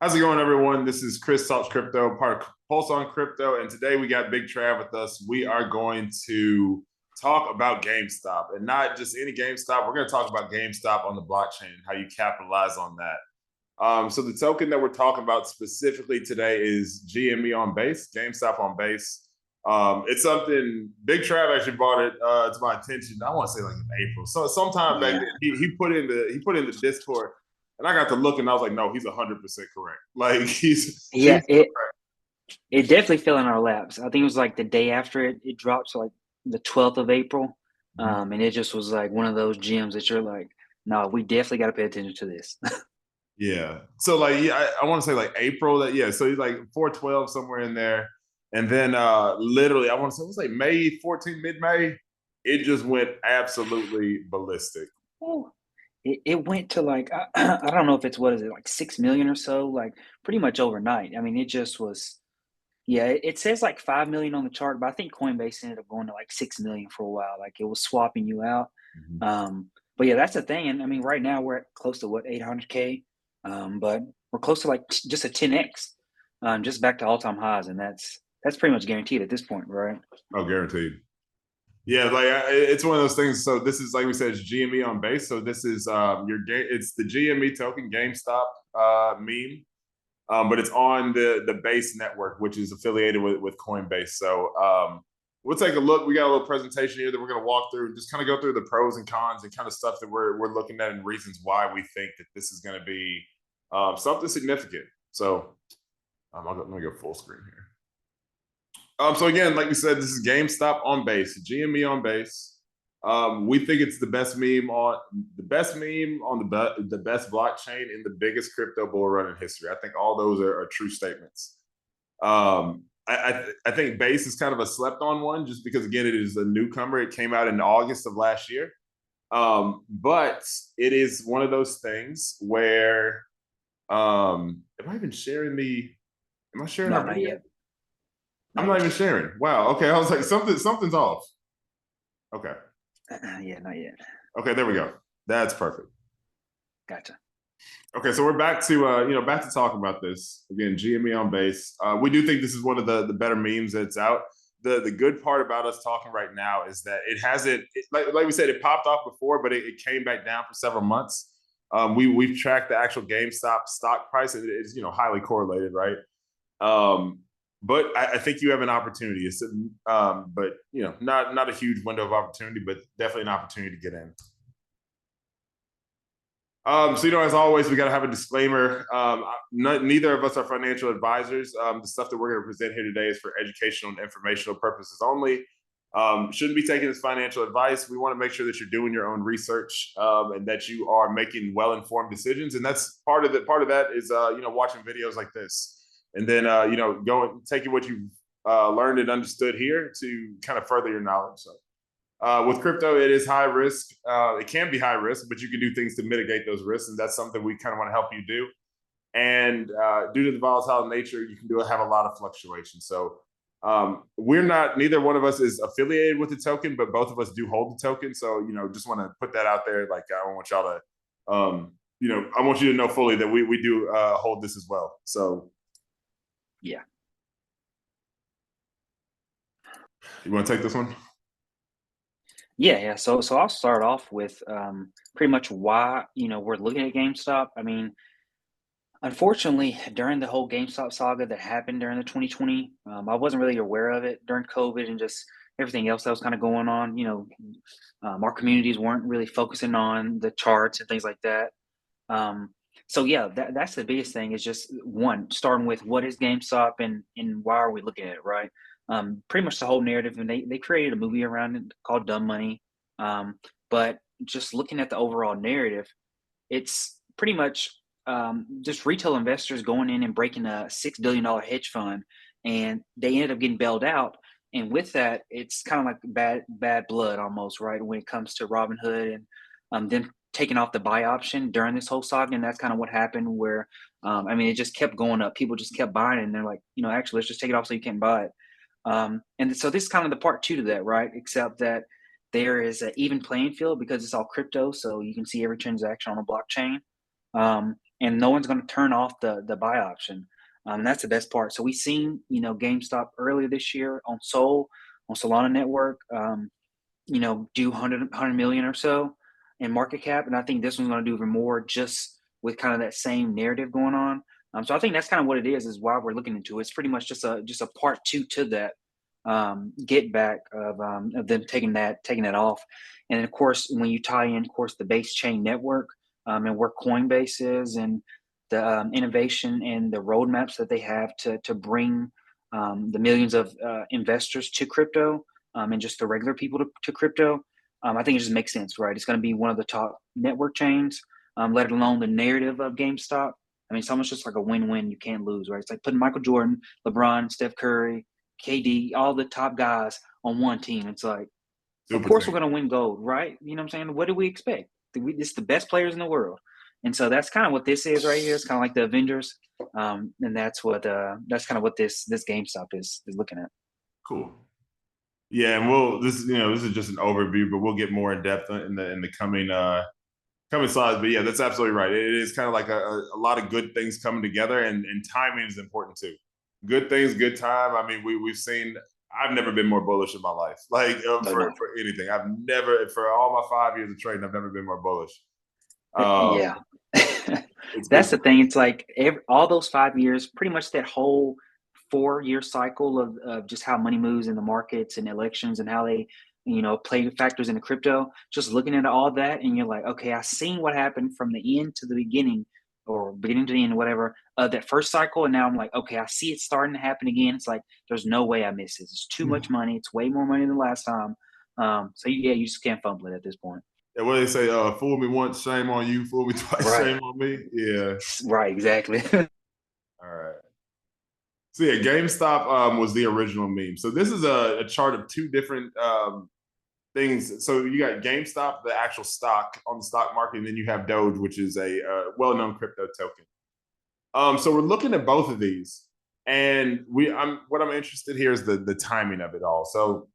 How's it going, everyone? This is Chris Talks Crypto, part of Pulse on Crypto, and today we got Big Trav with us. We are going to talk about GameStop, and not just any GameStop. We're going to talk about GameStop on the blockchain, how you capitalize on that. So the token that we're talking about specifically today is GME on base, GameStop on base. It's something Big Trav actually brought it to my attention. I want to say like in April, so sometime back then he put in the Discord. And I got to look, and I was like, "No, he's 100% correct. Like he's it definitely fell in our laps. I think it was like the day after it dropped, so like the 12th of April, and it just was like one of those gems that you're like, no, we definitely got to pay attention to this. Yeah. So like, yeah, I want to say like April. That yeah. So he's like 412 somewhere in there, and then literally, I want to say it was like May 14, mid May. It just went absolutely ballistic. Oh, it went to like I don't know if it's what is it like 6 million or so, like pretty much overnight. I mean, it just was. Yeah, it says like 5 million on the chart, but I think Coinbase ended up going to like 6 million for a while. Like it was swapping you out. Mhm. But yeah, that's the thing. And I mean, right now we're at close to what 800K, but we're close to like just a 10x, just back to all-time highs, and that's pretty much guaranteed at this point, right? Oh, guaranteed. Yeah, like it's one of those things. So this is like we said, it's GME on base. So this is your game. It's the GME token, GameStop meme, but it's on the base network, which is affiliated with Coinbase. So we'll take a look. We got a little presentation here that we're going to walk through, just kind of go through the pros and cons and kind of stuff that we're looking at and reasons why we think that this is going to be something significant. So I'm going to go full screen here. So again, like we said, this is GameStop on base, GME on base. We think it's the best meme on the best blockchain in the biggest crypto bull run in history. I think all those are true statements. I think base is kind of a slept on one just because again it is a newcomer. It came out in August of last year, but it is one of those things where am I even sharing the? Am I sharing No, our not video? yet. I'm Not not even yet. sharing. Wow. Okay. I was like, something's off. Okay. Yeah, not yet. Okay. There we go. That's perfect. Gotcha. Okay. So we're back to back to talking about this again. GME on base. We do think this is one of the better memes that's out. The good part about us talking right now is that it hasn't like we said it popped off before, but it came back down for several months. We've tracked the actual GameStop stock price, and it's highly correlated, right? But I think you have an opportunity. It's, but not a huge window of opportunity, but definitely an opportunity to get in. So as always, we got to have a disclaimer. Neither of us are financial advisors. The stuff that we're going to present here today is for educational and informational purposes only. Shouldn't be taken as financial advice. We want to make sure that you're doing your own research and that you are making well-informed decisions. And that's part of that is watching videos like this. And then going taking what you've learned and understood here to kind of further your knowledge. So with crypto, it is high risk. It can be high risk, but you can do things to mitigate those risks, and that's something we kind of want to help you do. And due to the volatile nature, you can have a lot of fluctuation. So neither one of us is affiliated with the token, but both of us do hold the token. So just want to put that out there. Like I want y'all to I want you to know fully that we do hold this as well. So Yeah. you want to take this one? Yeah. So I'll start off with pretty much why we're looking at GameStop. I mean, unfortunately, during the whole GameStop saga that happened during the 2020, I wasn't really aware of it during COVID and just everything else that was kind of going on. Our communities weren't really focusing on the charts and things like that. So yeah, that's the biggest thing is just one starting with what is GameStop and why are we looking at it, right? Pretty much the whole narrative, and they created a movie around it called Dumb Money. But just looking at the overall narrative, it's pretty much just retail investors going in and breaking a $6 billion hedge fund, and they ended up getting bailed out. And with that, it's kind of like bad blood almost, right? When it comes to Robinhood and them taking off the buy option during this whole saga, and that's kind of what happened. Where I mean, it just kept going up. People just kept buying, it, and they're like, actually, let's just take it off so you can't buy it. And so this is kind of the part two to that, right? Except that there is an even playing field because it's all crypto, so you can see every transaction on a blockchain. and no one's going to turn off the buy option. And that's the best part. So we seen, GameStop earlier this year on Solana Network, do 100 million or so in market cap, and I think this one's going to do even more, just with kind of that same narrative going on. So I think that's kind of what it is why we're looking into it. It's pretty much just a part two to that, get back of them taking that off. And of course, when you tie in, of course, the base chain network, and where Coinbase is, and the innovation and the roadmaps that they have to bring the millions of investors to crypto, and just the regular people to crypto, I think it just makes sense, right? It's going to be one of the top network chains, let alone the narrative of GameStop. I mean, it's almost just like a win-win. You can't lose, right? It's like putting Michael Jordan, LeBron, Steph Curry, KD, all the top guys on one team. It's like, of Super course team. we're going to win gold, right? You know what I'm saying? What do we expect? It's the best players in the world. And so that's kind of what this is right here. It's kind of like the Avengers. And that's kind of what this GameStop is looking at. Cool. Yeah, and this is just an overview, but we'll get more in depth in the coming slides. But yeah, that's absolutely right. It is kind of like a lot of good things coming together, and timing is important too. Good things, good time. I mean, we've seen. I've never been more bullish in my life, like Oh, for no. anything. I've never, for all my 5 years of trading, I've never been more bullish. Yeah. It's good That's the stuff. thing. It's like all those 5 years, pretty much that whole 4-year cycle of just how money moves in the markets and elections, and how they, play factors into crypto. Just looking at all that, and you're like, okay, I seen what happened from the end to the beginning, or beginning to the end, whatever, of that first cycle. And now I'm like, okay, I see it starting to happen again. It's like, there's no way I miss this. It's too much money. It's way more money than last time. So yeah, you just can't fumble it at this point. Yeah, what do they say? Fool me once, shame on you. Fool me twice, Right. shame on me. Yeah. Right. Exactly. All right. So yeah, GameStop was the original meme. So this is a chart of two different things. So you got GameStop, the actual stock on the stock market, and then you have Doge, which is a well-known crypto token. So we're looking at both of these, and what I'm interested here is the timing of it all. So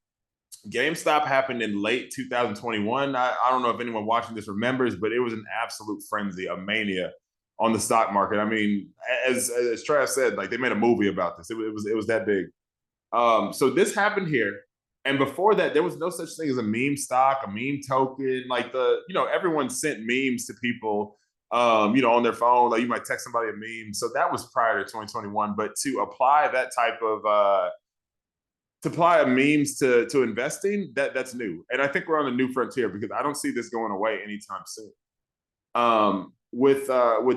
GameStop happened in late 2021. I don't know if anyone watching this remembers, but it was an absolute frenzy, a mania on the stock market. I mean, as Trav said, like they made a movie about this. It was that big. So this happened here, and before that, there was no such thing as a meme stock, a meme token. Like everyone sent memes to people, on their phone. Like you might text somebody a meme. So that was prior to 2021. But to apply that type of to apply memes to investing, that's new. And I think we're on a new frontier because I don't see this going away anytime soon. With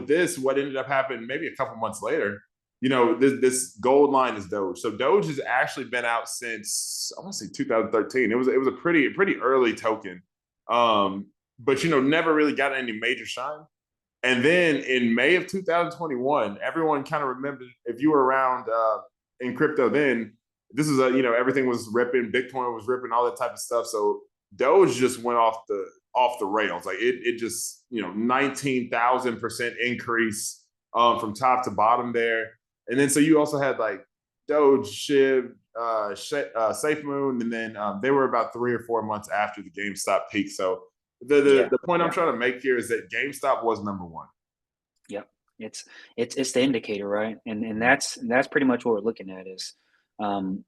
this, what ended up happening maybe a couple months later, this gold line is Doge. So Doge has actually been out since I want to say 2013. It was a pretty early token, but never really got any major shine. And then in May of 2021, everyone kind of remembered, if you were around in crypto then, this is everything was ripping, Bitcoin was ripping, all that type of stuff. So Doge just went off the rails. Like it just 19,000% increase from top to bottom there. And then so you also had like Doge, Shiv, Safe Moon, and then they were about 3 or 4 months after the GameStop peak. So the point I'm trying to make here is that GameStop was number one. Yep. It's the indicator, right? And that's pretty much what we're looking at is, um,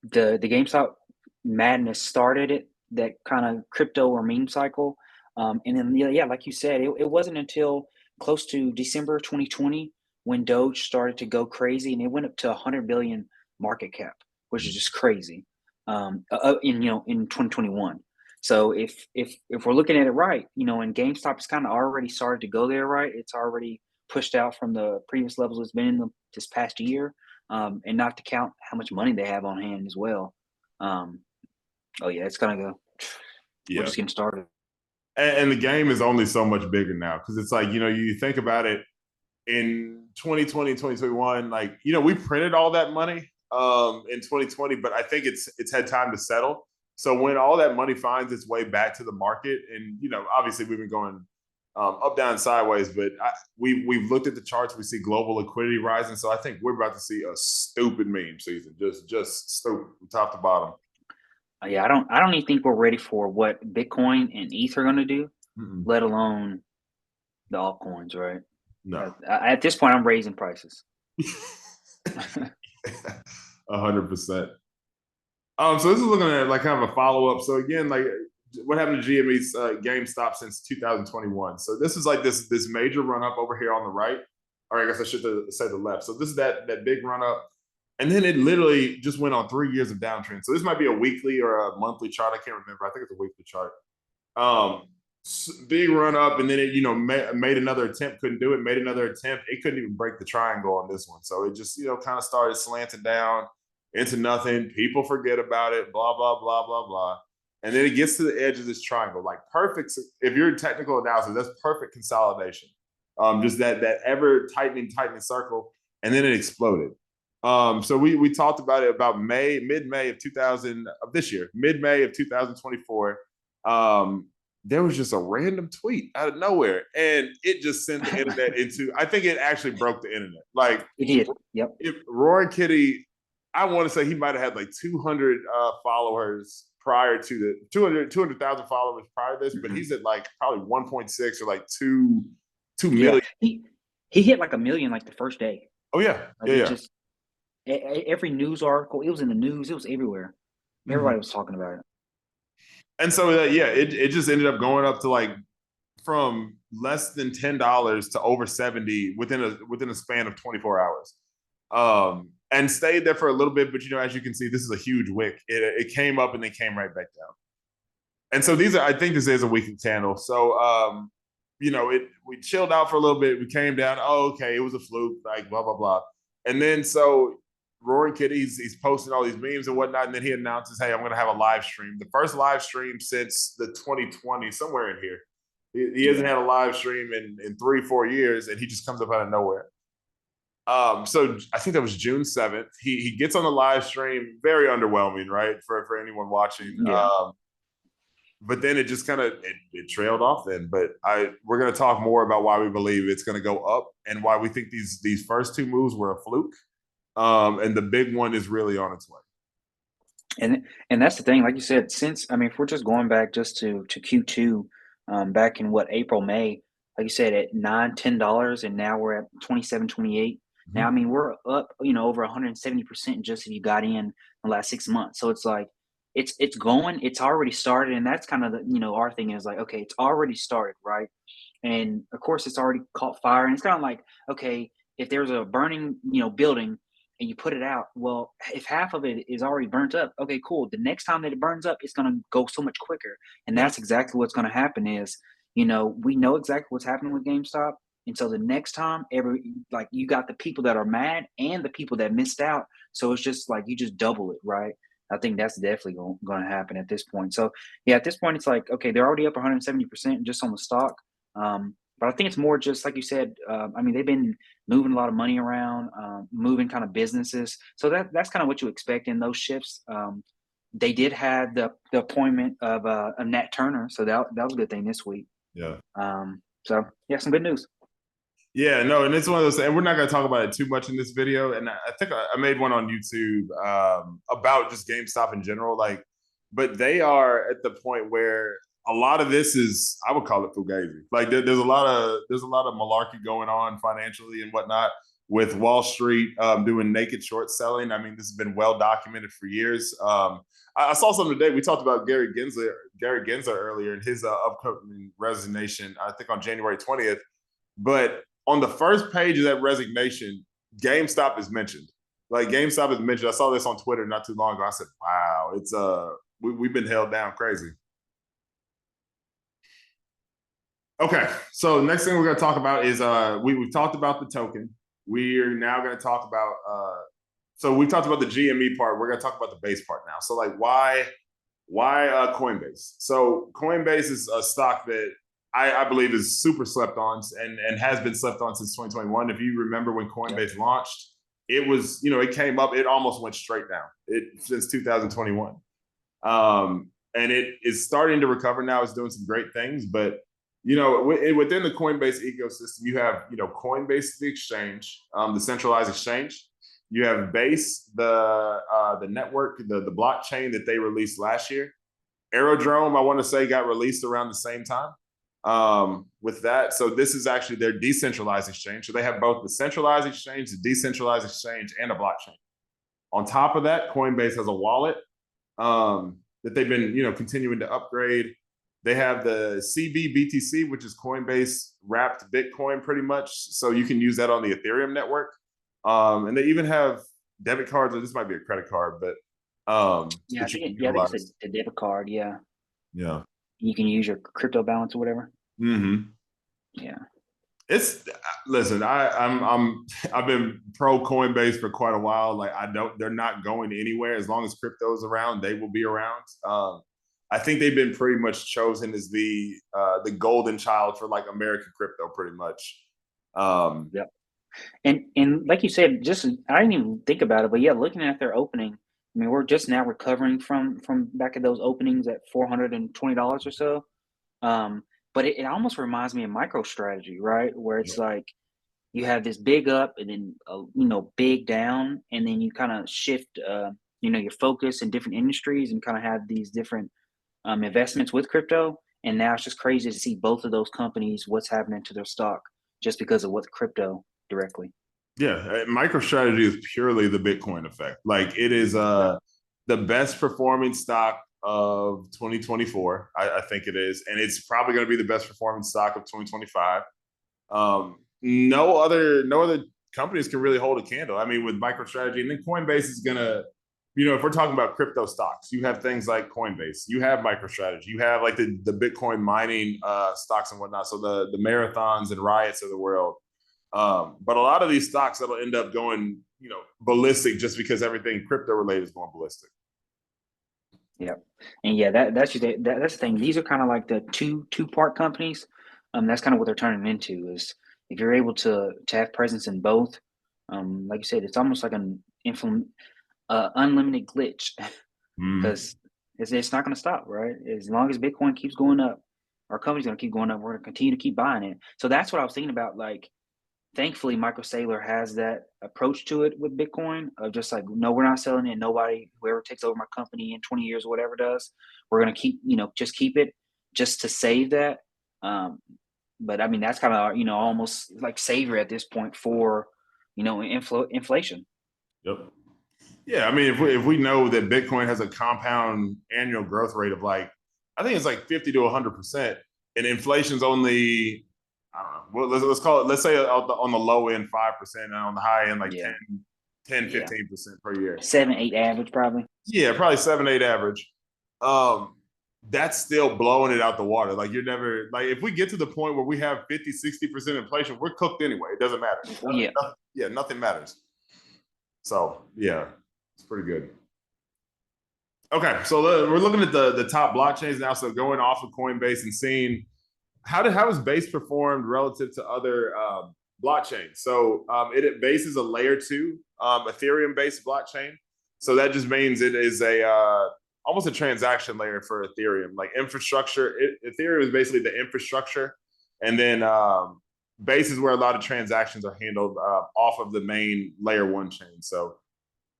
the GameStop madness started it, that kind of crypto or meme cycle. And then yeah, like you said, it wasn't until close to December 2020 when Doge started to go crazy, and it went up to 100 billion market cap, which is just crazy. In 2021. So if we're looking at it right, and GameStop has kind of already started to go there, right? It's already pushed out from the previous levels it's been in this past year, and not to count how much money they have on hand as well. Um, oh yeah, it's gonna go. We're Yeah. just getting started. And the game is only so much bigger now because it's like, you think about it in 2020, 2021, like, we printed all that money in 2020, but I think it's had time to settle. So when all that money finds its way back to the market, and, obviously we've been going up, down, sideways, but we've looked at the charts, we see global liquidity rising. So I think we're about to see a stupid meme season, just stupid from top to bottom. Yeah, I don't even think we're ready for what Bitcoin and ETH are gonna do, Mm-mm. let alone the altcoins, right? No. At this point, I'm raising prices. 100%. So this is looking at like kind of a follow up. So again, like what happened to GME's GameStop since 2021. So this is like this major run up over here on the right, or I guess I should say the left. So this is that big run up, and then it literally just went on 3 years of downtrend. So this might be a weekly or a monthly chart. I can't remember. I think it's a weekly chart. Big run up, and then it made another attempt, couldn't do it. Made another attempt, it couldn't even break the triangle on this one. So it just kind of started slanting down into nothing. People forget about it. Blah blah blah blah blah. And then it gets to the edge of this triangle, like perfect. If you're a technical analysis, that's perfect consolidation. Just that ever tightening circle, and then it exploded. So we talked about it about mid-May of 2000 of this year, mid-May of 2024. There was just a random tweet out of nowhere, and it just sent the internet into. I think it actually broke the internet. Like it did. Yep. Roaring Kitty, I want to say he might have had like 200 followers prior to the 200,000 followers prior to this, but he's at like probably 1.6 or like 2 million. He hit like 1 million like the first day. Oh yeah, like just every news article, it was in the news, it was everywhere. Everybody was talking about it. And so it just ended up going up to like from less than $10 to over 70 within a span of 24 hours. And stayed there for a little bit, but as you can see, this is a huge wick. It came up and then came right back down. And so I think this is a weekly candle. So we chilled out for a little bit. We came down. Oh, okay, it was a fluke. Like blah blah blah. And then so Roaring Kitty, he's posting all these memes and whatnot, and then he announces, "Hey, I'm going to have a live stream." The first live stream since the 2020, somewhere in here. He hasn't had a live stream in 3-4 years, and he just comes up out of nowhere. So I think that was June 7th. He gets on the live stream, very underwhelming, right, for anyone watching. Yeah. But then it just kind of it trailed off then. But we're going to talk more about why we believe it's going to go up and why we think these first two moves were a fluke. And the big one is really on its way. And that's the thing, like you said, if we're just going back just to Q2, back in April, May, like you said, at $9-10, and now we're at 27, 28. Now, we're up, over 170% just if you got in the last 6 months. So it's like, it's going, it's already started. And that's kind of our thing is like, okay, it's already started, right? And of course it's already caught fire. And it's kind of like, okay, if there's a burning, building and you put it out, well, if half of it is already burnt up, okay, cool. The next time that it burns up, it's going to go so much quicker. And that's exactly what's going to happen is, we know exactly what's happening with GameStop. And so the next time, you got the people that are mad and the people that missed out. So it's just like you just double it, right? I think that's definitely going to happen at this point. So yeah, at this point, it's like, okay, they're already up 170% just on the stock. But I think it's more just like you said. They've been moving a lot of money around, moving kind of businesses. So that's kind of what you expect in those shifts. They did have the appointment of Nat Turner, so that was a good thing this week. Yeah. So yeah, some good news. Yeah, no, and it's one of those, and we're not going to talk about it too much in this video. And I think I made one on YouTube about just GameStop in general. But they are at the point where a lot of this is, I would call it fugazi. Like there's a lot of malarkey going on financially and whatnot with Wall Street doing naked short selling. This has been well documented for years. I saw something today. We talked about Gary Gensler earlier in his upcoming resignation, I think on January 20th. But on the first page of that resignation, GameStop is mentioned. Like GameStop is mentioned. I saw this on Twitter not too long ago. I said, wow, it's we've been held down crazy. Okay, so next thing we're going to talk about is we've talked about the token. We're now going to talk about so we talked about the GME part. We're going to talk about the base part now. So like why Coinbase? So Coinbase is a stock that I believe is super slept on and has been slept on since 2021. If you remember when Coinbase launched, it was, it came up, it almost went straight down since 2021. And it is starting to recover now. It's doing some great things, but within the Coinbase ecosystem, you have, Coinbase, the exchange, the centralized exchange. You have Base, the network, the blockchain that they released last year. Aerodrome, I want to say, got released around the same time. with that. So this is actually their decentralized exchange. So they have both the centralized exchange, the decentralized exchange, and a blockchain. On top of that, Coinbase has a wallet that they've been, continuing to upgrade. They have the CBBTC, which is Coinbase wrapped Bitcoin pretty much. So you can use that on the Ethereum network. And they even have debit cards, or this might be a credit card, but Yeah, I that you think can I think utilize. it's a debit card. Yeah, Yeah. you can use your crypto balance or whatever. Mm-hmm. Yeah. It's listen, I've been pro Coinbase for quite a while. Like they're not going anywhere. As long as crypto's around, they will be around. I think they've been pretty much chosen as the golden child for like American crypto, pretty much. Yep. And like you said, just I didn't even think about it, but yeah, looking at their opening, I mean, we're just now recovering from back at those openings at $420 or so. But it almost reminds me of MicroStrategy, right? Where it's like you have this big up and then big down, and then you kind of shift your focus in different industries and kind of have these different investments with crypto. And now it's just crazy to see both of those companies what's happening to their stock just because of what crypto directly. Yeah, MicroStrategy is purely the Bitcoin effect. Like it is Yeah. the best performing stock of 2024. I think it is, and it's probably going to be the best performing stock of 2025. No other companies can really hold a candle. I mean, with MicroStrategy, and then Coinbase is gonna, if we're talking about crypto stocks, you have things like Coinbase, you have MicroStrategy, you have like the Bitcoin mining stocks and whatnot. So the marathons and riots of the world. But a lot of these stocks that'll end up going, ballistic just because everything crypto related is going ballistic. Yep. And yeah, that's the thing. These are kind of like the two-part companies. That's kind of what they're turning into is if you're able to have presence in both, like you said, it's almost like an unlimited glitch Mm. because it's not going to stop, right? As long as Bitcoin keeps going up, our company's going to keep going up. We're going to continue to keep buying it. So that's what I was thinking about. Like, thankfully, Michael Saylor has that approach to it with Bitcoin of just like, no, we're not selling it. Nobody, whoever takes over my company in 20 years or whatever does, we're going to keep, just keep it just to save that. But I mean, that's kind of, almost like savior at this point for, inflation. Yep. Yeah, I mean, if we know that Bitcoin has a compound annual growth rate of like, I think it's like 50 to 100%, and inflation's only, I don't know, well, let's call it, let's say on the low end 5%, and on the high end like Yeah. 15% per year. 7, 8 average, probably. Yeah, probably 7, 8 average. Um, that's still blowing it out the water. Like you're never like if we get to the point where we have 50, 60% inflation, we're cooked anyway. It doesn't matter. Yeah. Nothing matters. So yeah, it's pretty good. Okay, so we're looking at the top blockchains now. So going off of Coinbase and seeing how has Base performed relative to other blockchains. So Base is a layer 2 Ethereum based blockchain. So that just means it is a almost a transaction layer for Ethereum, like infrastructure. Ethereum is basically the infrastructure, and then Base is where a lot of transactions are handled off of the main layer 1 chain. So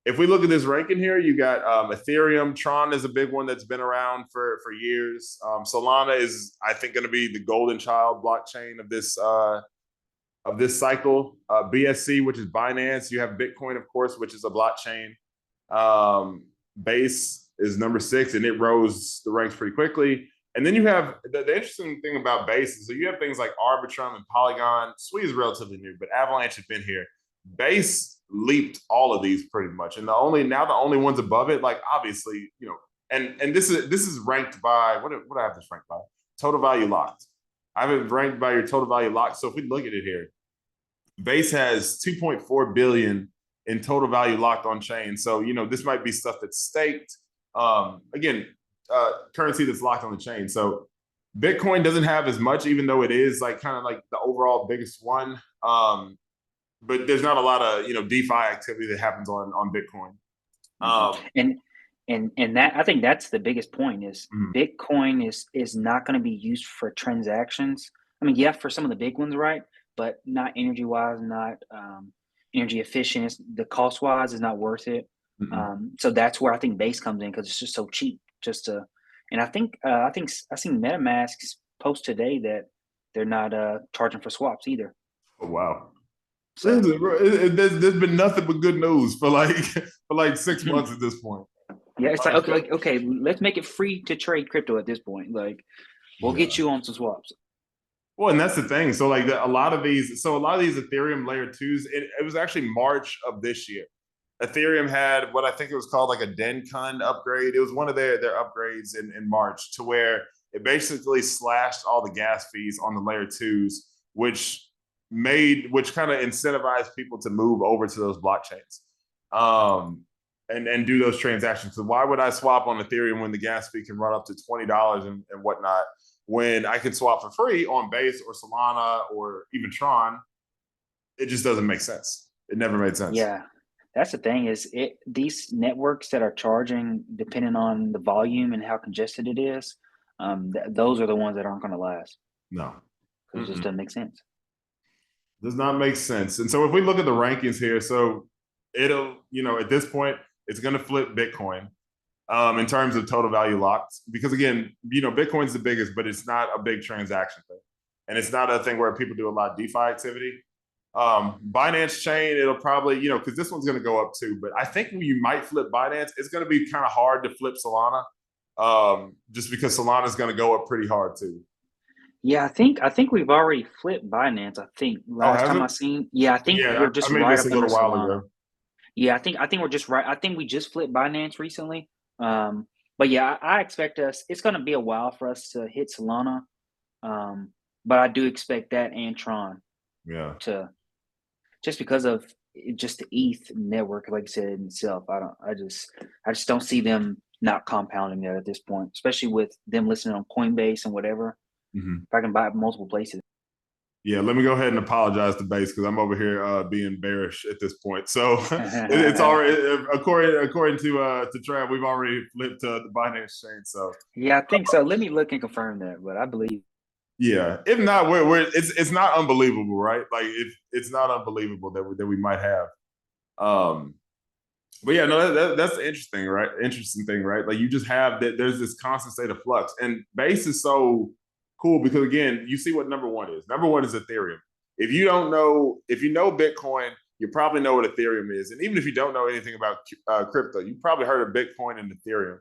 if we look at this ranking here, you got Ethereum. Tron is a big one that's been around for years. Solana is, I think, going to be the golden child blockchain of this cycle. BSC, which is Binance. You have Bitcoin, of course, which is a blockchain. Base is number 6, and it rose the ranks pretty quickly. And then you have the interesting thing about Base is that you have things like Arbitrum and Polygon. Sui is relatively new, but Avalanche has been here. Base leaped all of these pretty much, and the only ones above it, like obviously, and this is ranked by what I have this ranked by total value locked. I have it ranked by your total value locked. So if we look at it here, Base has 2.4 billion in total value locked on chain. So this might be stuff that's staked. Again, currency that's locked on the chain. So Bitcoin doesn't have as much, even though it is like kind of like the overall biggest one. But there's not a lot of DeFi activity that happens on Bitcoin. And that I think that's the biggest point is Bitcoin is not going to be used for transactions. I mean, yeah, for some of the big ones, right? But not energy wise, not energy efficient. The cost wise is not worth it. So that's where I think Base comes in because it's just so cheap. And I think I've seen MetaMask post today that they're not charging for swaps either. Oh, wow. So There's been nothing but good news for like for like 6 months at this point. yeah, it's like okay, let's make it free to trade crypto at this point. Like we'll get you on some swaps. Well, and that's the thing. So like a lot of these Ethereum layer twos, it was actually March of this year. Ethereum had what I think it was called like a Dencun upgrade. It was one of their upgrades in March, to where it basically slashed all the gas fees on the layer twos, which kind of incentivized people to move over to those blockchains, and do those transactions. So why would I swap on Ethereum when the gas fee can run up to $20 and whatnot, when I can swap for free on Base or Solana or even Tron? It just doesn't make sense. It never made sense. Yeah. That's the thing, is these networks that are charging depending on the volume and how congested it is, those are the ones that aren't going to last. No. It just doesn't make sense. Does not make sense. And so if we look at the rankings here, so it'll, at this point, it's going to flip Bitcoin in terms of total value locked. Because again, Bitcoin's the biggest, but it's not a big transaction thing. And it's not a thing where people do a lot of DeFi activity. Binance chain, it'll probably, because this one's going to go up too, but I think you might flip Binance. It's going to be kind of hard to flip Solana, just because Solana is going to go up pretty hard too. Yeah, I think we've already flipped Binance. I think last time I seen. Yeah, I think we're just right up under Solana. Yeah, I think we're just right. I think we just flipped Binance recently. But yeah, I expect it's going to be a while for us to hit Solana. But I do expect that and Tron. Yeah. Just because of just the ETH network, like I said in itself, I just don't see them not compounding that at this point, especially with them listing on Coinbase and whatever. If I can buy it multiple places. Yeah, let me go ahead and apologize to Base, because I'm over here being bearish at this point. So it's already, according to Trav, we've already flipped the Binance chain. So yeah, I think so. Let me look and confirm that, but I believe. Yeah, if not, it's not unbelievable, right? Like it's not unbelievable that we might have. But yeah, no, that's interesting, right? Interesting thing, right? Like you just have that. There's this constant state of flux, and Base is so cool because again, you see what number one is. Number one is Ethereum. If you know Bitcoin, you probably know what Ethereum is, and even if you don't know anything about crypto, you probably heard of Bitcoin and Ethereum.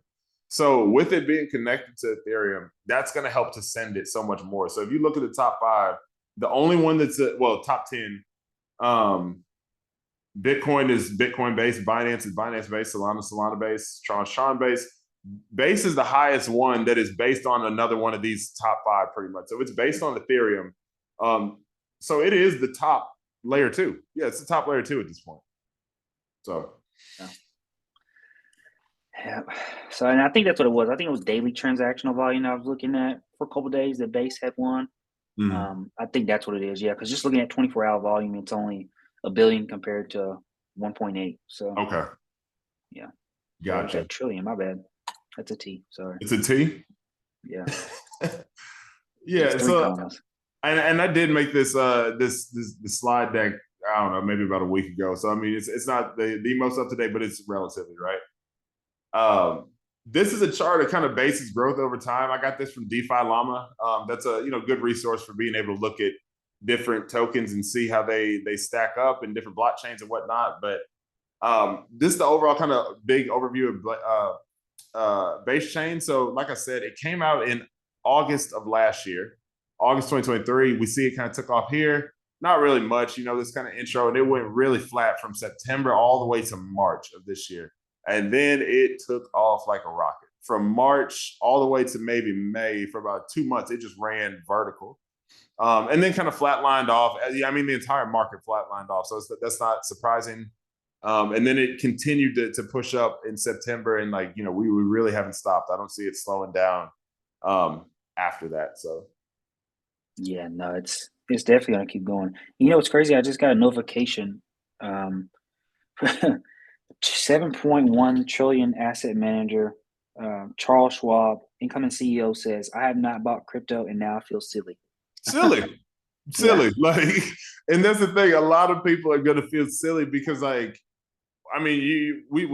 So with it being connected to Ethereum, that's going to help to send it so much more. So if you look at the top 5, the only one that's top 10, Bitcoin is Bitcoin based, Binance is Binance based, Solana Solana based, Tron based. Base is the highest one that is based on another one of these top 5 pretty much. So it's based on Ethereum. So it is the top layer 2. Yeah, it's the top layer 2 at this point. So yeah. So, and I think that's what it was. I think it was daily transactional volume I was looking at for a couple of days that Base had won. I think that's what it is. Yeah, because just looking at 24-hour volume, it's only $1 billion compared to 1.8. So okay, yeah, gotcha. A trillion. My bad. That's a T. Sorry. It's a T. Yeah. Yeah. So, and I did make this this slide deck. I don't know, maybe about a week ago. So I mean, it's not the most up to date, but it's relatively right. This is a chart of kind of basis growth over time. I got this from DeFi Llama. That's a good resource for being able to look at different tokens and see how they stack up in different blockchains and whatnot. But this is the overall kind of big overview of Base Chain. So like I said, it came out in August of last year, August 2023. We see it kind of took off here. Not really much, this kind of intro, and it went really flat from September all the way to March of this year. And then it took off like a rocket. From March all the way to maybe May, for about 2 months, it just ran vertical. And then kind of flatlined off. I mean, the entire market flatlined off. So that's not surprising. And then it continued to push up in September. And we really haven't stopped. I don't see it slowing down after that. So. Yeah, no, it's definitely going to keep going. It's crazy. I just got a notification. 7.1 trillion asset manager, Charles Schwab, incoming CEO, says, "I have not bought crypto and now I feel silly." Silly. Yeah. And that's the thing. A lot of people are going to feel silly because we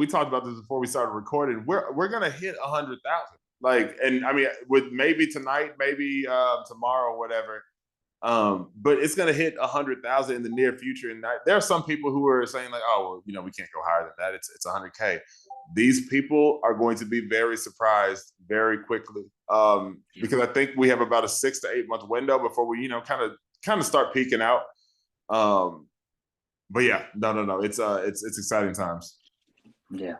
talked about this before we started recording. We're going to hit 100,000. Like, and I mean, with maybe tonight, maybe tomorrow, whatever. But it's going to hit 100,000 in the near future. And there are some people who are saying like, oh, well, we can't go higher than that. It's 100K. These people are going to be very surprised very quickly, because I think we have about a 6 to 8 month window before we, kind of start peaking out. But yeah, no, it's exciting times. Yeah.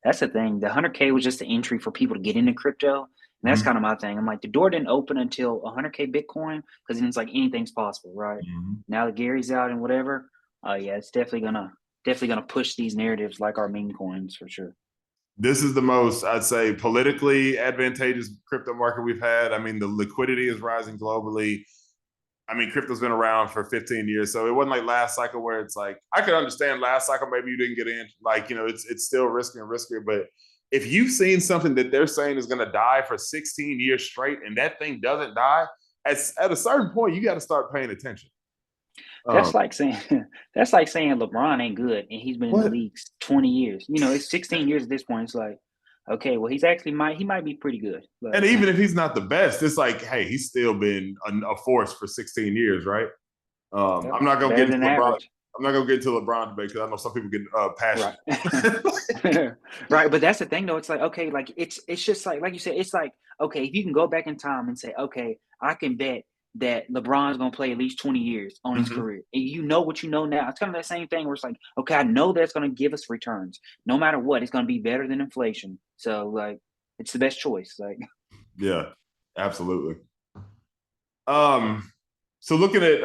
That's the thing. The 100K was just the entry for people to get into crypto. And that's kind of my thing. I'm like, the door didn't open until 100K Bitcoin, because then it's like anything's possible, right? Now that Gary's out and whatever, yeah, it's definitely gonna push these narratives like our meme coins for sure. This is the most, I'd say, politically advantageous crypto market we've had. I mean, the liquidity is rising globally. I mean, crypto's been around for 15 years, so it wasn't like last cycle where it's like, I could understand last cycle maybe you didn't get in. Like, it's still riskier and riskier. But if you've seen something that they're saying is going to die for 16 years straight, and that thing doesn't die, at a certain point, you got to start paying attention. That's like saying LeBron ain't good, and he's been in the league 20 years. It's 16 years at this point. It's like, okay, well, he might be pretty good. But, and even if he's not the best, it's like, hey, he's still been a force for 16 years, right? I'm not gonna get into LeBron. I'm not gonna get into LeBron debate because I know some people get passionate. Right. Right, but that's the thing, though. It's like, okay, like it's just like you said, it's like, okay, if you can go back in time and say, okay, I can bet that LeBron's gonna play at least 20 years on his career, and you know what you know now. It's kind of that same thing where it's like, okay, I know that's gonna give us returns, no matter what. It's gonna be better than inflation. So like, it's the best choice. Like, yeah, absolutely. So looking at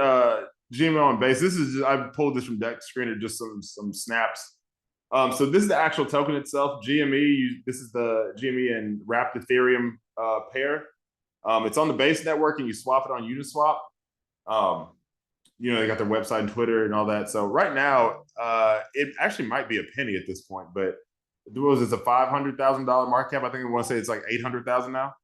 GMO on base, I pulled this from DEX Screener, just some snaps. So this is the actual token itself, GME. This is the GME and wrapped Ethereum pair. It's on the base network, and you swap it on Uniswap. They got their website and Twitter and all that. So right now, it actually might be a penny at this point, but it's a $500,000 market cap. I think I want to say it's like 800,000 now.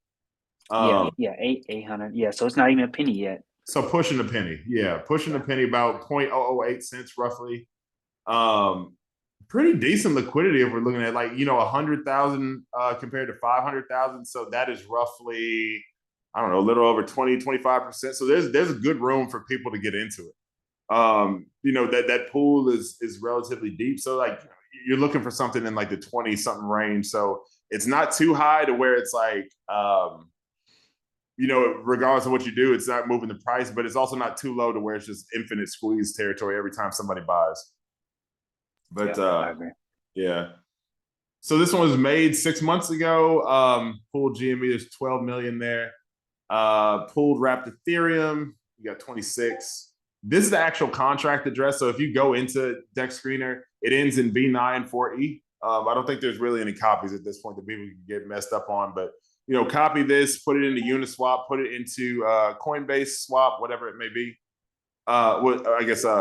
Yeah, 800. Yeah, so it's not even a penny yet. So pushing a penny, pushing a penny, about 0.008 cents roughly. Pretty decent liquidity if we're looking at 100,000 compared to 500,000. So that is roughly, I don't know, a little over 20-25%. So there's a good room for people to get into it. That pool is relatively deep. So you're looking for something in like the 20 something range. So it's not too high to where it's like, regardless of what you do, it's not moving the price, but it's also not too low to where it's just infinite squeeze territory every time somebody buys. But I agree. Yeah. So this one was made 6 months ago. Pooled GME, there's 12 million there. Pooled wrapped Ethereum, you got 26. This is the actual contract address. So if you go into DEX Screener, it ends in B94E. I don't think there's really any copies at this point that people can get messed up on, but copy this, put it into Uniswap, put it into Coinbase Swap, whatever it may be.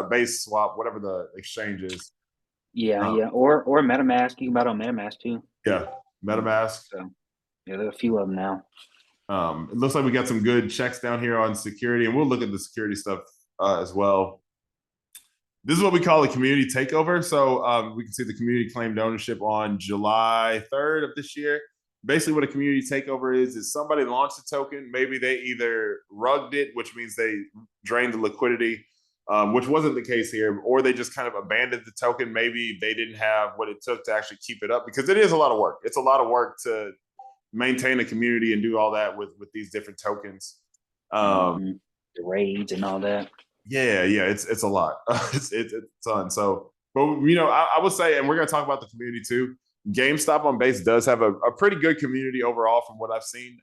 Base Swap, whatever the exchange is. Yeah, or MetaMask. You can buy it on MetaMask too. Yeah, MetaMask. So, yeah, there are a few of them now. It looks like we got some good checks down here on security, and we'll look at the security stuff as well. This is what we call a community takeover. So we can see the community claimed ownership on July 3rd of this year. Basically, what a community takeover is somebody launched a token. Maybe they either rugged it, which means they drained the liquidity, which wasn't the case here, or they just kind of abandoned the token. Maybe they didn't have what it took to actually keep it up, because it is a lot of work. It's a lot of work to maintain a community and do all that with these different tokens. The raids and all that. Yeah, it's a lot. It's a ton. So, but I would say, and we're gonna talk about the community too. GameStop on base does have a pretty good community overall from what I've seen.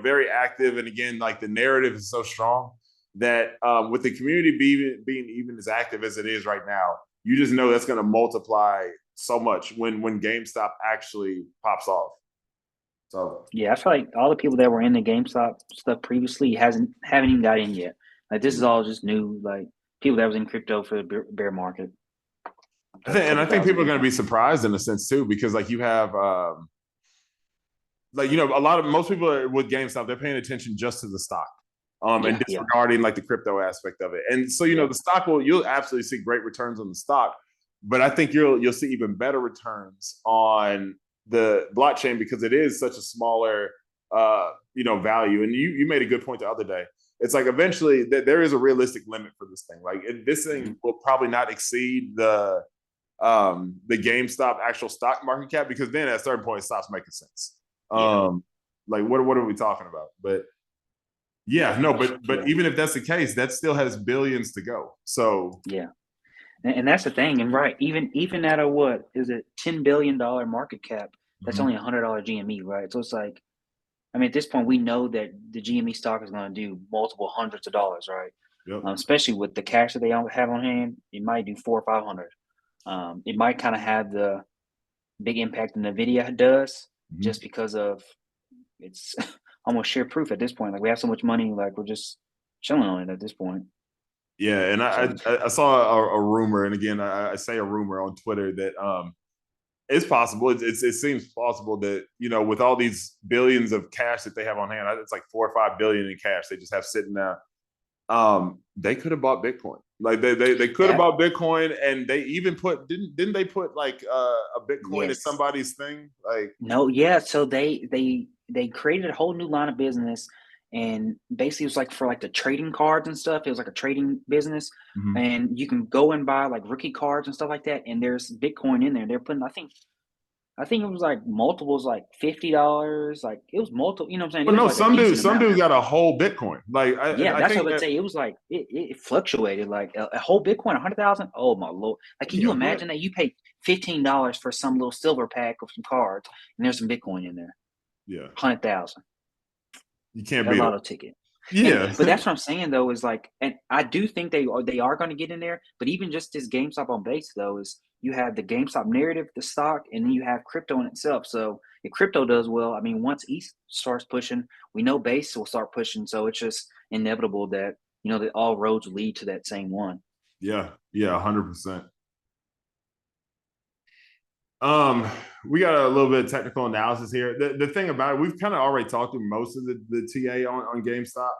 Very active, and again, like the narrative is so strong that with the community being even as active as it is right now, you just know that's going to multiply so much when GameStop actually pops off. So yeah, I feel like all the people that were in the GameStop stuff previously haven't even got in yet. Like, this is all just new, like people that was in crypto for the bear market. I think people are going to be surprised in a sense too, because like you have most people with GameStop, they're paying attention just to the stock and disregarding like the crypto aspect of it. And so the stock you'll absolutely see great returns on the stock, but I think you'll see even better returns on the blockchain because it is such a smaller value. And you made a good point the other day. It's like eventually there is a realistic limit for this thing. Like this thing will probably not exceed the GameStop actual stock market cap, because then at a certain point it stops making sense. Like what are we talking about? But yeah, no, but even if that's the case, that still has billions to go. So yeah. And that's the thing. And right, even at a what is it, $10 billion market cap, that's only $100 GME, right? So it's like, I mean, at this point, we know that the GME stock is going to do multiple hundreds of dollars, right? yep. Especially with the cash that they have on hand, it might do 400 or 500. It might kind of have the big impact that Nvidia does, just because of it's almost sheer proof at this point. Like we have so much money, like we're just chilling on it at this point. Yeah, and I saw a rumor, and again, I say a rumor on Twitter that it's possible. It seems plausible that with all these billions of cash that they have on hand, it's like 4 or 5 billion in cash they just have sitting there. They could have bought Bitcoin. Like they could have bought Bitcoin, and they even didn't they put like a Bitcoin in somebody's thing? Like no, yeah. So they created a whole new line of business. And basically, it was like for like the trading cards and stuff. It was like a trading business, and you can go and buy like rookie cards and stuff like that. And there's Bitcoin in there. They're putting, I think it was like multiples, like $50. Like it was multiple. You know what I'm saying? But it no, was like some dude got a whole Bitcoin. Like that's what I'd say. It was like it fluctuated. Like a whole Bitcoin, 100,000. Oh my lord! Like can you imagine that you paid $15 for some little silver pack of some cards, and there's some Bitcoin in there? Yeah, 100,000. You can't beat lotto it. ticket. Yeah, but that's what I'm saying though, is like, and I do think they are going to get in there. But even just this GameStop on base though, is you have the GameStop narrative, the stock, and then you have crypto in itself. So if crypto does well, I mean, once ETH starts pushing, we know base will start pushing. So it's just inevitable that that all roads lead to that same one. Yeah, 100%. We got a little bit of technical analysis here. The thing about it, we've kind of already talked through most of the TA on GameStop,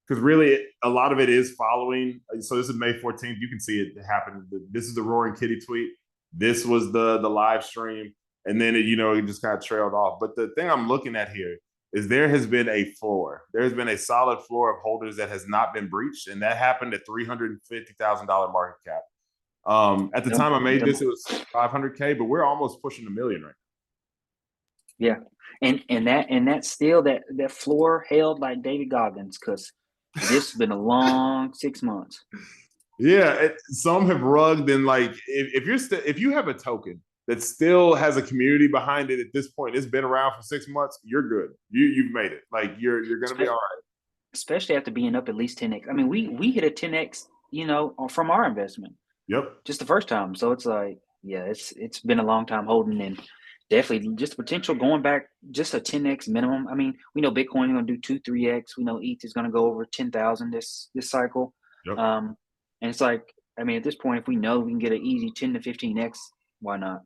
because really a lot of it is following. So this is May 14th. You can see it happen. This is the Roaring Kitty tweet. This was the live stream, and then it just kind of trailed off. But the thing I'm looking at here is there has been a floor. There's been a solid floor of holders that has not been breached, and that happened at $350,000 market cap. At the time I made this, it was 500K, but we're almost pushing $1 million right now. Yeah, and that's still that floor held by David Goggins, because this has been a long 6 months. Yeah, some have rugged, and like if you have a token that still has a community behind it at this point, it's been around for 6 months, you're good. You've made it. Like you're gonna be all right. Especially after being up at least 10x. I mean, we hit a 10x, from our investment. Yep. Just the first time. So it's like, yeah, it's been a long time holding, and definitely just potential going back just a 10x minimum. I mean, we know Bitcoin is going to do 2-3x. We know ETH is going to go over 10,000 this cycle. Yep. And it's like, I mean, at this point, if we know we can get an easy 10 to 15x, why not?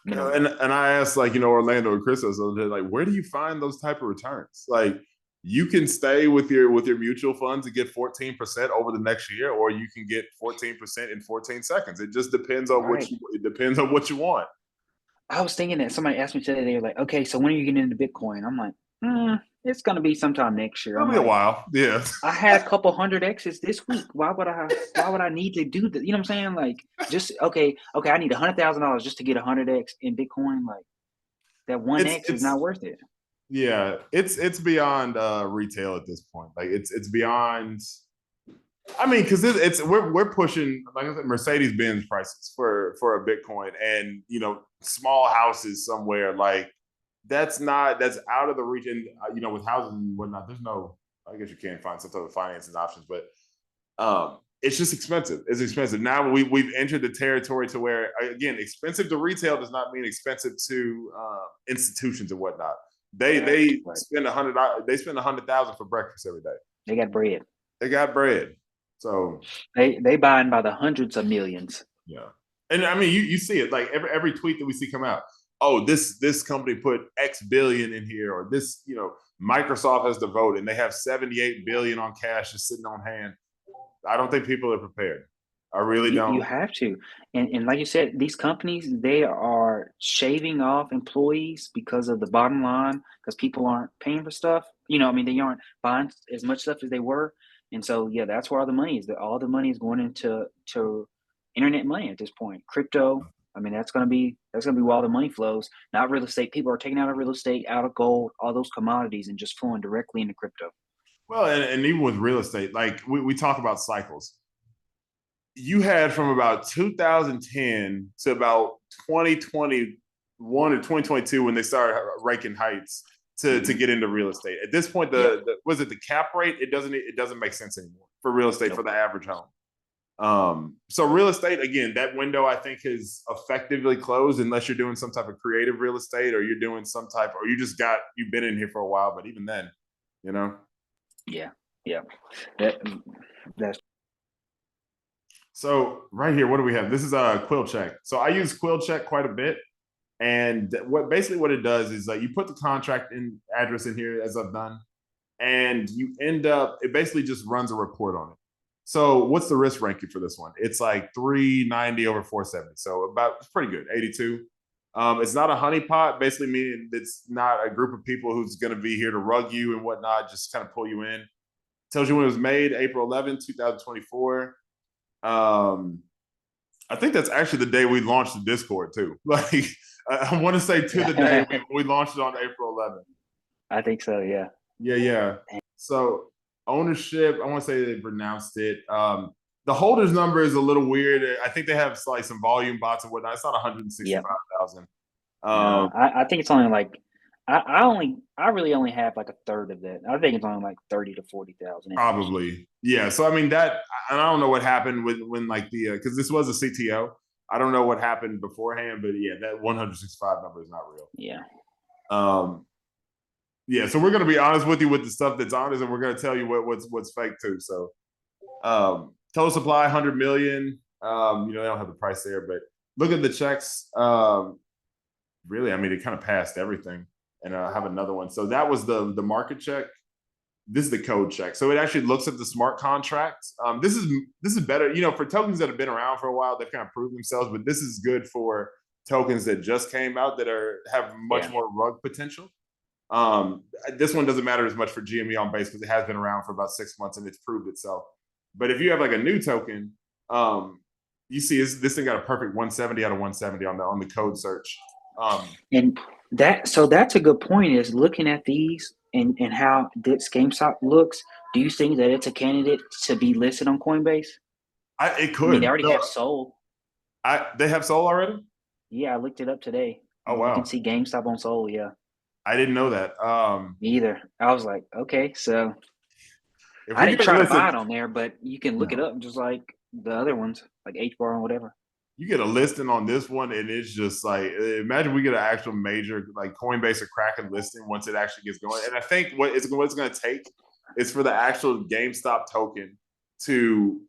And I asked Orlando and Chris, like, where do you find those type of returns? Like, you can stay with your mutual funds and get 14% over the next year, or you can get 14% in 14 seconds. It just depends on what you want. I was thinking that somebody asked me today, they were like, okay, so when are you getting into Bitcoin? I'm like, it's going to be sometime next year. It'll be a while. Yeah. I had a couple hundred X's this week. Why would I need to do that? You know what I'm saying? Like, just, okay, I need $100,000 just to get 100X in Bitcoin. Like, that 1X is not worth it. Yeah, it's beyond retail at this point. Like it's beyond. I mean, because we're pushing, like I said, Mercedes-Benz prices for a Bitcoin, and small houses somewhere, like that's out of the reach. And with houses and whatnot, there's no. I guess you can find some type of financing options, but it's just expensive. It's expensive. Now we've entered the territory to where, again, expensive to retail does not mean expensive to institutions and whatnot. They spend $100. They spend $100,000 for breakfast every day. They got bread. They got bread. So they buying by the hundreds of millions. Yeah, and I mean you see it like every tweet that we see come out. Oh, this company put X billion in here, or this Microsoft has the vote and they have 78 billion on cash just sitting on hand. I don't think people are prepared. I really You don't. have to. And like you said, these companies, they are shaving off employees because of the bottom line, because people aren't paying for stuff. I mean, they aren't buying as much stuff as they were. And so, yeah, that's where all the money is. That all the money is going into internet money at this point. Crypto. I mean, that's gonna be where all the money flows, not real estate. People are taking out of real estate, out of gold, all those commodities, and just flowing directly into crypto. Well, and even with real estate, like we talk about cycles. You had from about 2010 to about 2021 or 2022 when they started raking heights to get into real estate. At this point, Yep. the cap rate? It doesn't make sense anymore for real estate for Nope. the average home. So real estate, again, that window I think is effectively closed unless you're doing some type of creative real estate or you're doing some type, or you've been in here for a while, but even then, you know. Yeah. Yeah. That, that's So right here, what do we have? This is a Quill Check. So I use Quill Check quite a bit. And what it does is you put the contract in address in here as I've done, and you end up, it basically just runs a report on it. So what's the risk ranking for this one? It's like 390 over 470. So it's pretty good, 82. It's not a honeypot, basically meaning it's not a group of people who's going to be here to rug you and whatnot, just kind of pull you in. Tells you when it was made, April 11th, 2024. I think that's actually the day we launched the Discord too. Like I want to say to the day we launched it on April 11th. I think so, yeah. Yeah. So ownership, I want to say they've renounced it. The holders number is a little weird. I think they have like some volume bots and whatnot. It's not Yep. 165,000. No, I think it's only like I really only have like a third of that. I think it's only like 30 to 40,000. Probably. Yeah. So I mean and I don't know what happened when like because this was a CTO. I don't know what happened beforehand, but yeah, that 165 number is not real. Yeah. Yeah, so we're gonna be honest with you with the stuff that's honest, and we're gonna tell you what's fake too. So total supply 100 million. They don't have the price there, but look at the checks. Really, I mean, it kind of passed everything. And I have another one. So that was the market check. This is the code check. So it actually looks at the smart contracts. This is better, for tokens that have been around for a while. They've kind of proved themselves, but this is good for tokens that just came out that have much more rug potential. This one doesn't matter as much for GME on base because it has been around for about 6 months and it's proved itself. But if you have like a new token, you see this thing got a perfect 170 out of 170 on the code search. And that's a good point, is looking at these and how this GameStop looks. Do you think that it's a candidate to be listed on Coinbase? It could. I mean, they already have Sol. They have Sol already? Yeah, I looked it up today. Oh, wow. You can see GameStop on Sol, yeah. I didn't know that. Me either. I was like, okay, so I didn't try to buy it on there, but you can look it up just like the other ones, like HBAR and whatever. You get a listing on this one, and it's just like, imagine we get an actual major like Coinbase or Kraken listing once it actually gets going. And I think what it's going to take is for the actual GameStop token the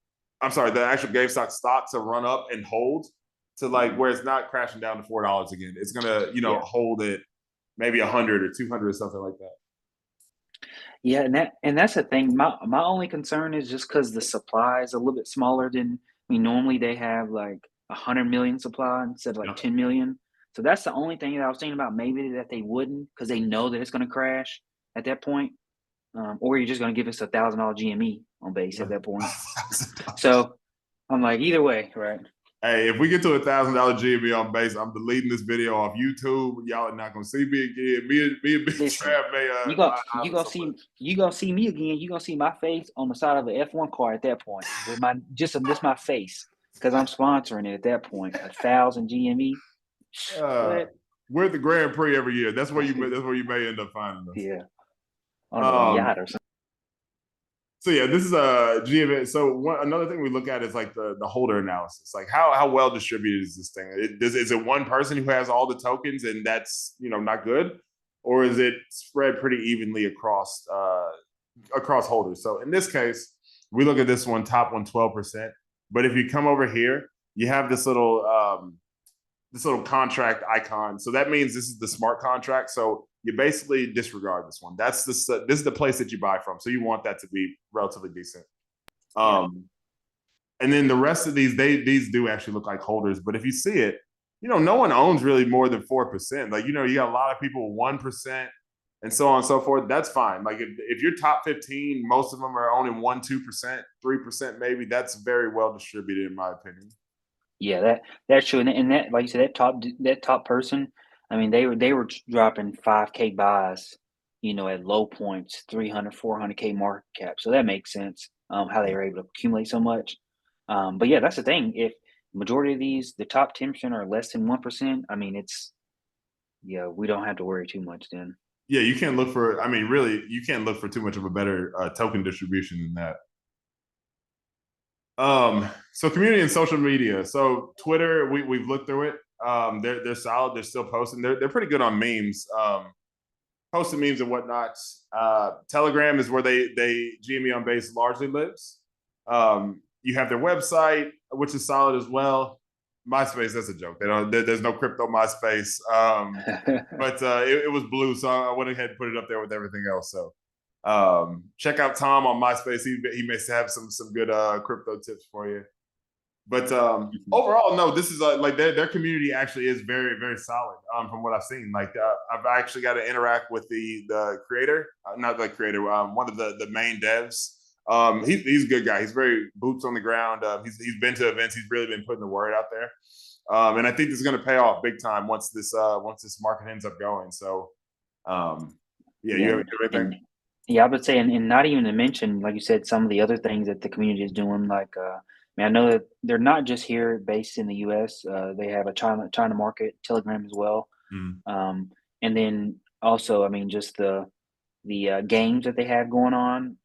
actual GameStop stock to run up and hold to like where it's not crashing down to $4 again. It's going to, hold it maybe 100 or 200 or something like that. Yeah, and that's the thing. My only concern is just because the supply is a little bit smaller than, I mean, normally they have like 100 million supply instead of like 10 million. So that's the only thing that I was thinking about, maybe that they wouldn't, because they know that it's going to crash at that point. Or you're just going to give us $1,000 GME on base at that point. So I'm like, either way, right? Hey, if we get to $1,000 GME on base, I'm deleting this video off YouTube. Y'all are not gonna see me again. Me and Big Trav may. You gonna see me again. You gonna see my face on the side of the F1 car at that point with just my face, because I'm sponsoring it at that point. 1,000 GME. We're at the Grand Prix every year. That's where you may end up finding us. Yeah. On a yacht or something. So yeah, this is a GME. So another thing we look at is like the holder analysis. Like how well distributed is this thing? Is it one person who has all the tokens and that's not good, or is it spread pretty evenly across holders? So in this case, we look at this one, top 12%. But if you come over here, you have this little contract icon. So that means this is the smart contract. So you basically disregard this one. This is the place that you buy from. So you want that to be relatively decent. And then the rest of these do actually look like holders. But if you see it, no one owns really more than 4%. Like, you got a lot of people 1% and so on and so forth. That's fine. Like if you're top 15, most of them are owning 1%, 2%, 3% maybe. That's very well distributed in my opinion. Yeah, that's true. And that, like you said, that top person, I mean, they were dropping 5K buys, at low points, 300, 400K market cap. So that makes sense. How they were able to accumulate so much. But yeah, that's the thing. If majority of these, the top 10% are less than 1%, I mean, yeah, we don't have to worry too much then. Yeah, you can't look for. I mean, really, you can't look for too much of a better token distribution than that. So community and social media. So Twitter, we've looked through it. They're solid. They're still posting. They're pretty good on memes. Posting memes and whatnot. Telegram is where they GME on base largely lives. You have their website, which is solid as well. MySpace, that's a joke. There's no crypto MySpace. But it was blue, so I went ahead and put it up there with everything else. So check out Tom on MySpace. He may have some good crypto tips for you. But overall, no, this is like their community actually is very, very solid from what I've seen. Like I've actually got to interact with the creator, not the creator, one of the main devs. He's a good guy. He's very boots on the ground. He's been to events. He's really been putting the word out there. And I think this is going to pay off big time once this market ends up going. So, yeah, you have everything. Yeah, I would say, and not even to mention, like you said, some of the other things that the community is doing. Like, I mean, I know that they're not just here based in the U.S. They have a China market, Telegram as well, Mm. and then also, I mean, just the games that they have going on.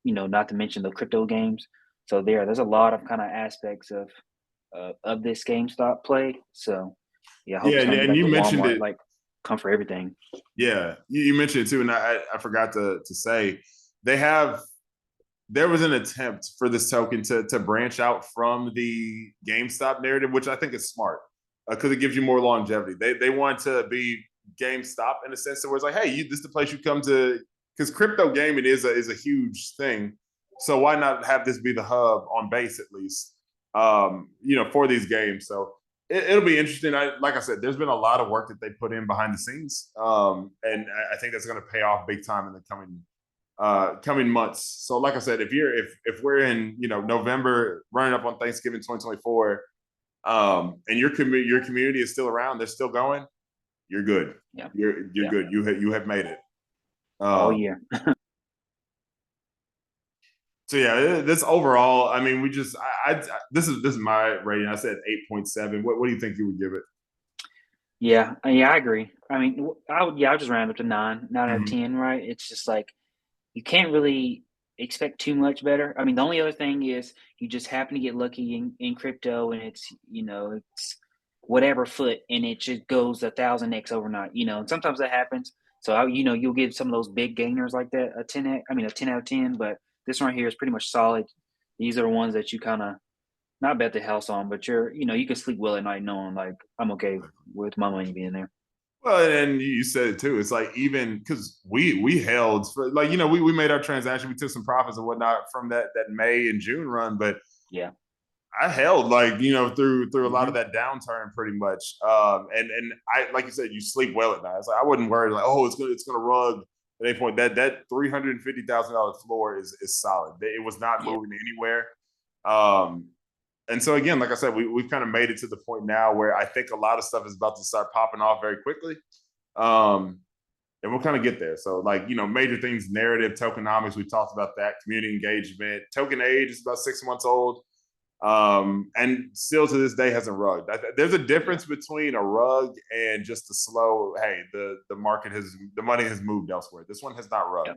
Not to mention the crypto games. So there's a lot of kind of aspects of this GameStop play. So yeah, I hope Yeah, it's gonna be and like you the mentioned Walmart, it. like come for everything. Yeah, you mentioned it too, and I forgot to say they have. There was an attempt for this token to branch out from the GameStop narrative, which I think is smart because it gives you more longevity. They want to be GameStop in a sense where it's like, hey, this is the place you come to because crypto gaming is a huge thing. So why not have this be the hub on base at least, for these games? So it'll be interesting. Like I said, there's been a lot of work that they put in behind the scenes, and I think that's going to pay off big time in the coming months. So, like I said, if we're in November, running up on Thanksgiving 2024, and your community is still around, they're still going, you're good. Yeah, You're yeah, good. You have made it. all Uh, year. so yeah, this overall, I mean, this is my rating. I said 8.7. What do you think you would give it? Yeah, I agree. I mean, I would just round up to 9 out of Mhm. 10, right? It's just like you can't really expect too much better. I mean, the only other thing is you just happen to get lucky in crypto, and it's whatever foot, and it just goes 1,000x overnight. And sometimes that happens. So you'll get some of those big gainers like that, a 10 out of 10. But this one right here is pretty much solid. These are the ones that you kind of not bet the house on, but you can sleep well at night knowing like I'm okay with my money being there. Well, and you said it too. It's like even because we held for like we made our transaction, we took some profits and whatnot from that May and June run, but Yeah. I held like through a lot of Hmm. that downturn pretty much. And I like you said, you sleep well at night. It's like I wouldn't worry like it's gonna rug at any point. That $350,000 floor is solid. It was not Yeah. moving anywhere. Um, and so again, like I said, we've kind of made it to the point now where I think a lot of stuff is about to start popping off very quickly. Um, and we'll kind of get there. So, like, major things, narrative, tokenomics, we talked about that, community engagement, token age is about 6 months old. And still to this day hasn't rugged. There's a Yeah. difference between a rug and just a slow, hey, the money has moved elsewhere. This one has not rugged.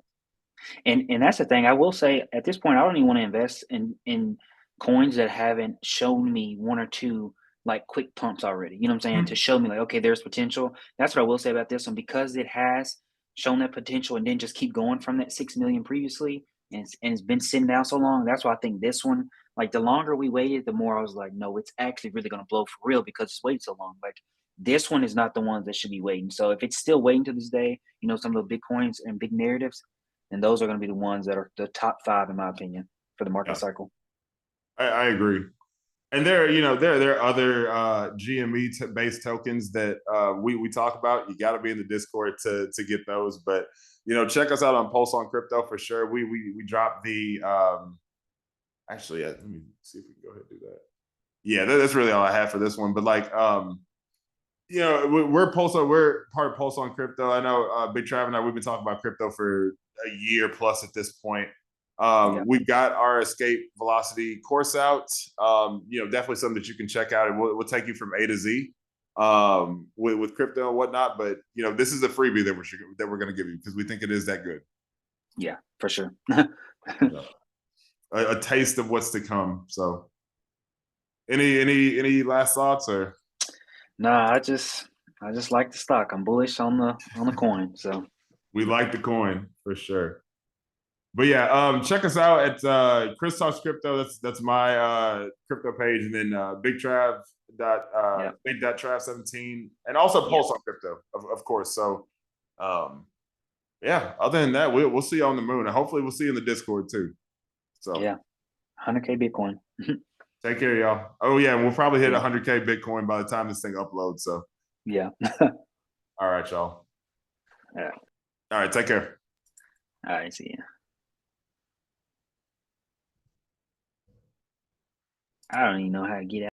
Yeah. And that's the thing. I will say at this point, I don't even want to invest in coins that haven't shown me one or two like quick pumps already. You know what I'm saying? To Mhm. show me like, okay, there's potential. That's what I will say about this one because it has shown that potential and then just keep going from that 6 million previously and it's been sitting down so long. That's why I think this one, like the longer we waited, the more I was like, no, it's actually really gonna blow for real because it's waited so long. Like this one is not the ones that should be waiting. So if it's still waiting to this day, some of the big coins and big narratives and those are going to be the ones that are the top five, in my opinion, for the market Yeah. cycle. I agree. And there are other GME based tokens that we talk about. You got to be in the Discord to get those. But check us out on Pulse on Crypto for sure. We dropped the actually. Let me see if we can go ahead and do that. Yeah, that's really all I have for this one. But like, we're part of Pulse on Crypto. I know Big Trav and I, we've been talking about crypto for a year plus at this point. Yeah. We've got our Escape Velocity course out. Definitely something that you can check out, and we'll take you from A to Z with crypto and whatnot. But this is a freebie that we're going to give you because we think it is that good. Yeah, for sure. A taste of what's to come. So, any last thoughts or? No, I just like the stock. I'm bullish on the coin. So We like the coin for sure. But yeah, check us out at ChrisTalksCrypto. That's my crypto page, and then Big Trav Big Trav 17, and also Pulse on Crypto, of course. So, yeah. Other than that, we'll see you on the moon, and hopefully we'll see you in the Discord too. So yeah, 100K Bitcoin. take care, y'all. Oh yeah, and we'll probably hit 100K Bitcoin by the time this thing uploads. So yeah. all right, y'all. Yeah. All right, take care. All right, see ya. I don't even know how to get out.